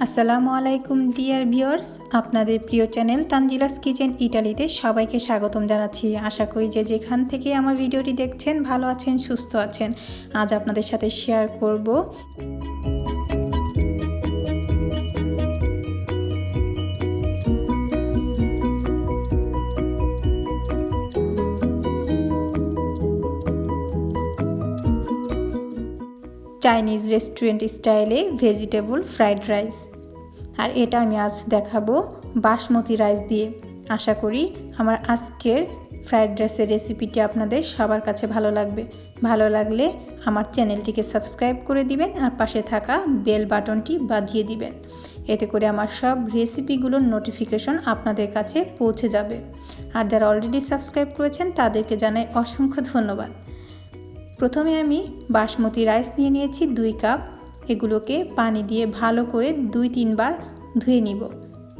আসসালামু আলাইকুম dear viewers, আপনাদের প্রিয় চ্যানেল তানজিলাস কিচেন ইটালিতে সবাইকে স্বাগতম জানাচ্ছি। আশা করি যে যেখান থেকে আমার ভিডিওটি দেখছেন ভালো আছেন, সুস্থ আছেন। আজ আপনাদের সাথে শেয়ার করব চাইনিজ রেস্টুরেন্ট স্টাইলে ভেজিটেবল ফ্রাইড রাইস। আর এটা আমি আজ দেখাবো বাসমতি রাইস দিয়ে। আশা করি আমার আজকের ফ্রাইড রাইসের রেসিপিটি আপনাদের সবার কাছে ভালো লাগবে। ভালো লাগলে আমার চ্যানেলটিকে সাবস্ক্রাইব করে দিবেন আর পাশে থাকা বেল বাটনটি বাজিয়ে দিবেন। এতে করে আমার সব রেসিপিগুলোর নোটিফিকেশন আপনাদের কাছে পৌঁছে যাবে। আর যারা অলরেডি সাবস্ক্রাইব করেছেন তাদেরকে জানাই অসংখ্য ধন্যবাদ। প্রথমে আমি বাসমতি রাইস নিয়ে নিয়েছি 2 কাপ। এগুলোকে পানি দিয়ে ভালো করে 2-3 বার ধুয়ে নিব।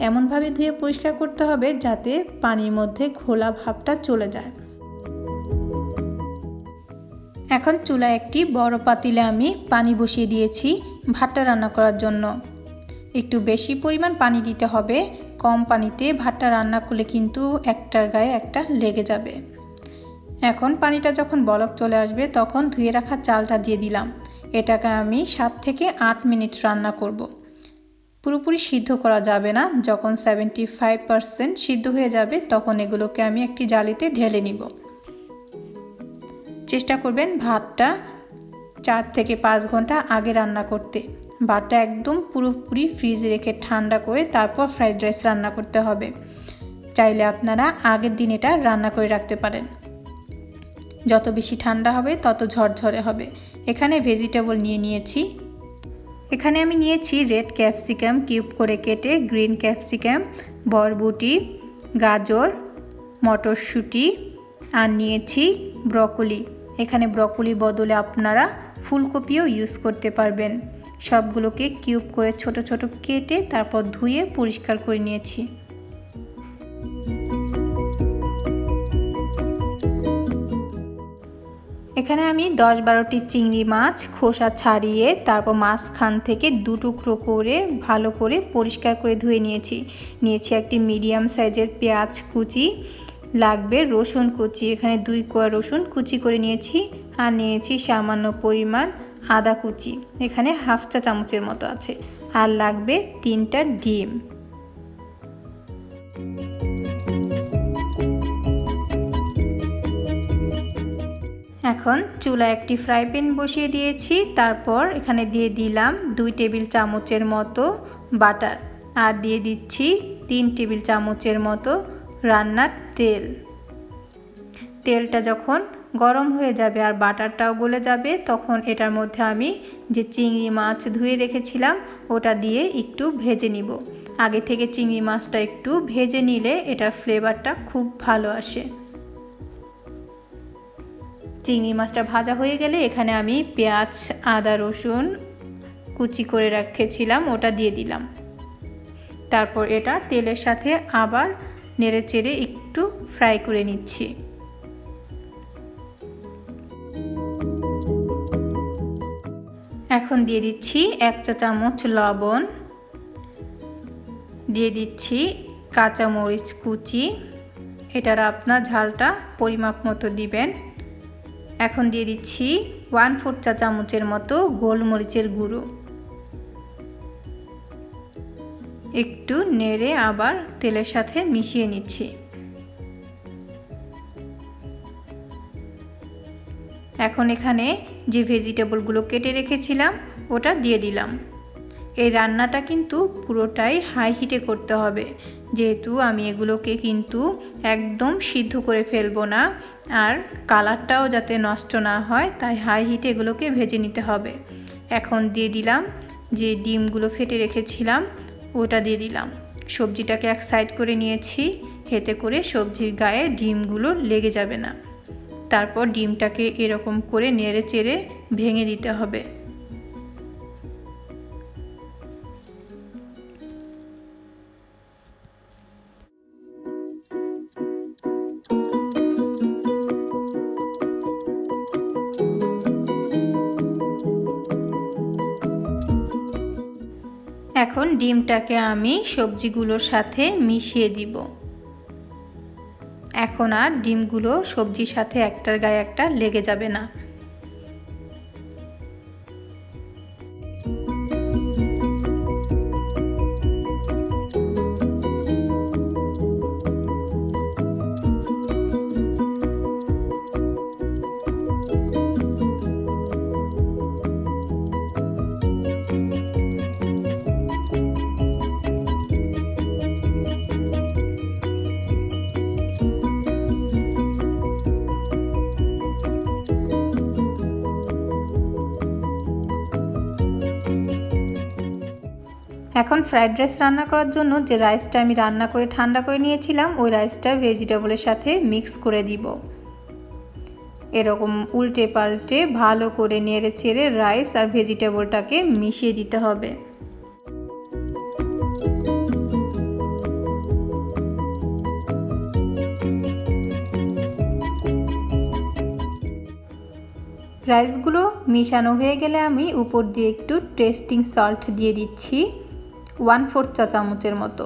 এমনভাবে ধুয়ে পরিষ্কার করতে হবে যাতে পানির মধ্যে ঘোলা ভাবটা চলে যায়। এখন চুলায় একটি বড় পাতিলে আমি পানি বসিয়ে দিয়েছি ভাতটা রান্না করার জন্য। একটু বেশি পরিমাণ পানি দিতে হবে। কম পানিতে ভাতটা রান্না করলে কিন্তু একটার গায়ে একটা লেগে যাবে। এখন পানিটা যখন বলক চলে আসবে তখন ধুয়ে রাখা চালটা দিয়ে দিলাম। এটাকে আমি 7 থেকে 8 মিনিট রান্না করব। পুরোপুরি সিদ্ধ করা যাবে না। যখন 75% সিদ্ধ হয়ে যাবে তখন এগুলোকে আমি একটি জালিতে ঢেলে নিব। চেষ্টা করবেন ভাতটা 4 থেকে 5 ঘন্টা আগে রান্না করতে। ভাতটা একদম পুরোপুরি ফ্রিজে রেখে ঠান্ডা করে তারপর ফ্রাইড রাইস রান্না করতে হবে। চাইলে আপনারা আগের দিন এটা রান্না করে রাখতে পারেন। যত বেশি ঠান্ডা হবে তত ঝরঝরে হবে। এখানে ভেজিটেবল নিয়েছি। এখানে আমি নিয়েছি রেড ক্যাপসিকাম কিউব করে কেটে, গ্রিন ক্যাপসিকাম, বরবটি, গাজর, মটরশুঁটি আর নিয়েছি ব্রকলি। এখানে ব্রকলি বদলে আপনারা ফুলকপিও ইউজ করতে পারবেন। সবগুলোকে কিউব করে ছোট ছোট কেটে তারপর ধুয়ে পরিষ্কার করে নিয়েছি। এখানে আমি 10-12টি চিংড়ি মাছ খোসা ছাড়িয়ে তারপর মাঝখান থেকে 2 টুকরো করে ভালো করে পরিষ্কার করে ধুয়ে নিয়েছি একটি মিডিয়াম সাইজের পেঁয়াজ কুচি, লাগবে রসুন কুচি। এখানে 2 কোয়া রসুন কুচি করে নিয়েছি আর নিয়েছি সামান্য পরিমাণ আদা কুচি। এখানে হাফ চা চামচের মতো আছে। আর লাগবে 3টা ডিম। এখন চুলায় একটি ফ্রাই প্যান বসিয়ে দিয়েছি। তারপর এখানে দিয়ে দিলাম 2 টেবিল চামচের মতো বাটার আর দিয়ে দিচ্ছি 3 টেবিল চামচের মতো রান্নার তেল। তেলটা যখন গরম হয়ে যাবে আর বাটারটাও গলে যাবে তখন এটার মধ্যে আমি যে চিংড়ি মাছ ধুয়ে রেখেছিলাম ওটা দিয়ে একটু ভেজে নিব। আগে থেকে চিংড়ি মাছটা একটু ভেজে নিলে এটার ফ্লেভারটা খুব ভালো আসে। চিংড়ি মাছটা ভাজা হয়ে গেলে এখানে আমি পেঁয়াজ, আদা, রসুন কুচি করে রেখেছিলাম ওটা দিয়ে দিলাম। তারপর এটা তেলের সাথে আবার নেড়েচেড়ে একটু ফ্রাই করে নিচ্ছি। এখন দিয়ে দিচ্ছি 1 চা চামচ লবণ, দিয়ে দিচ্ছি কাঁচামরিচ কুচি। এটার আপনার ঝালটা পরিমাপ মতো দিবেন। এখন দিয়ে দিচ্ছি 1/4 চা চামচের মতো গোলমরিচের গুঁড়ো। একটু নেড়ে আবার তেলের সাথে মিশিয়ে নিচ্ছি। এখন এখানে যে ভেজিটেবলগুলো কেটে রেখেছিলাম ওটা দিয়ে দিলাম। এই রান্নাটা কিন্তু পুরোটাই হাই হিটে করতে হবে, যেহেতু আমি এগুলোকে কিন্তু একদম সিদ্ধ করে ফেলবো না আর কালারটাও যাতে নষ্ট না হয় তাই হাই হিটে এগুলোকে ভেজে নিতে হবে। এখন দিয়ে দিলাম যে ডিমগুলো ফেটে রেখেছিলাম ওটা দিয়ে দিলাম। সবজিটাকে এক সাইড করে নিয়েছি, এতে করে সবজির গায়ে ডিমগুলো লেগে যাবে না। তারপর ডিমটাকে এরকম করে নেড়ে চেড়ে ভেঙে দিতে হবে। এখন ডিমটাকে আমি সবজিগুলোর সাথে মিশিয়ে দিব। এখন আর ডিমগুলো সবজির সাথে একটার গায়ে একটা লেগে যাবে না। এখন ফ্রাইড রাইস রান্না করার জন্য যে রাইসটা আমি রান্না করে ঠান্ডা করে নিয়েছিলাম ওই রাইসটা ভেজিটেবলের সাথে মিক্স করে দিব। এরকম উল্টে পাল্টে ভালো করে নেড়ে চেড়ে রাইস আর ভেজিটেবলটাকে মিশিয়ে দিতে হবে। রাইসগুলো মিশানো হয়ে গেলে আমি উপর দিয়ে একটু টেস্টিং সল্ট দিয়ে দিচ্ছি 1/4 চা চামচের মতো।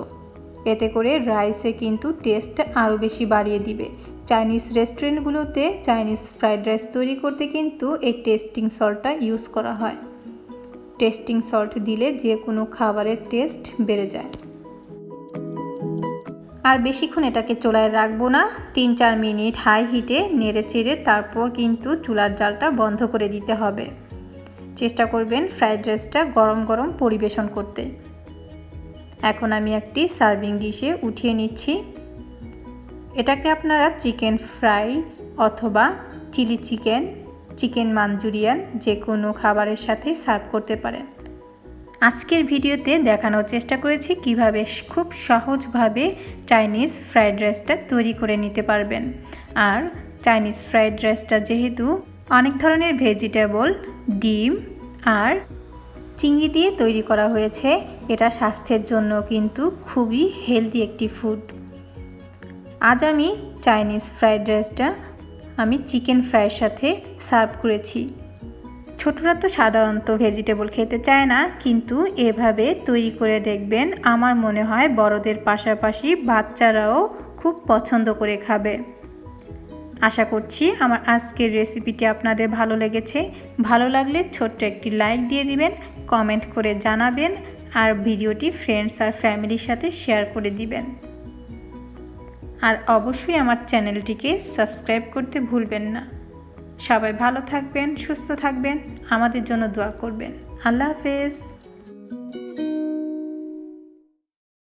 এতে করে রাইসে কিন্তু টেস্ট আরও বেশি বাড়িয়ে দিবে। চাইনিজ রেস্টুরেন্টগুলোতে চাইনিজ ফ্রাইড রাইস তৈরি করতে কিন্তু এই টেস্টিং সল্টটা ইউজ করা হয়। টেস্টিং সল্ট দিলে যে কোনো খাবারের টেস্ট বেড়ে যায়। আর বেশিক্ষণ এটাকে চুলায় রাখবো না, 3-4 মিনিট হাই হিটে নেড়ে চেড়ে তারপর কিন্তু চুলার জালটা বন্ধ করে দিতে হবে। চেষ্টা করবেন ফ্রাইড রাইসটা গরম গরম পরিবেশন করতে। এখন আমি একটি সার্ভিং ডিশে উঠিয়ে নিচ্ছি। এটাকে আপনারা চিকেন ফ্রাই অথবা চিলি চিকেন, চিকেন মাঞ্চুরিয়ান যে কোনো খাবারের সাথে সার্ভ করতে পারেন। আজকের ভিডিওতে দেখানোর চেষ্টা করেছি কিভাবে খুব সহজভাবে চাইনিজ ফ্রাইড রাইসটা তৈরি করে নিতে পারবেন। আর চাইনিজ ফ্রাইড রাইসটা যেহেতু অনেক ধরনের ভেজিটেবল, ডিম আর চিংড়ি দিয়ে তৈরি করা হয়েছে, এটা স্বাস্থ্যের জন্য কিন্তু খুবই হেলদি একটি ফুড। আজ আমি চাইনিজ ফ্রাইড রাইসটা আমি চিকেন ফ্রাইয়ের সাথে সার্ভ করেছি। ছোটরা তো সাধারণত ভেজিটেবল খেতে চায় না, কিন্তু এভাবে তৈরি করে দেখবেন, আমার মনে হয় বড়দের পাশাপাশি বাচ্চারাও খুব পছন্দ করে খাবে। আশা করছি আমার আজকের রেসিপিটি আপনাদের ভালো লেগেছে। ভালো লাগলে ছোট্ট একটি লাইক দিয়ে দিবেন, কমেন্ট করে জানাবেন আর ভিডিওটি ফ্রেন্ডস আর ফ্যামিলির সাথে শেয়ার করে দিবেন। আর অবশ্যই আমার চ্যানেলটিকে সাবস্ক্রাইব করতে ভুলবেন না। সবাই ভালো থাকবেন, সুস্থ থাকবেন, আমাদের জন্য দোয়া করবেন। আল্লাহ হাফেজ।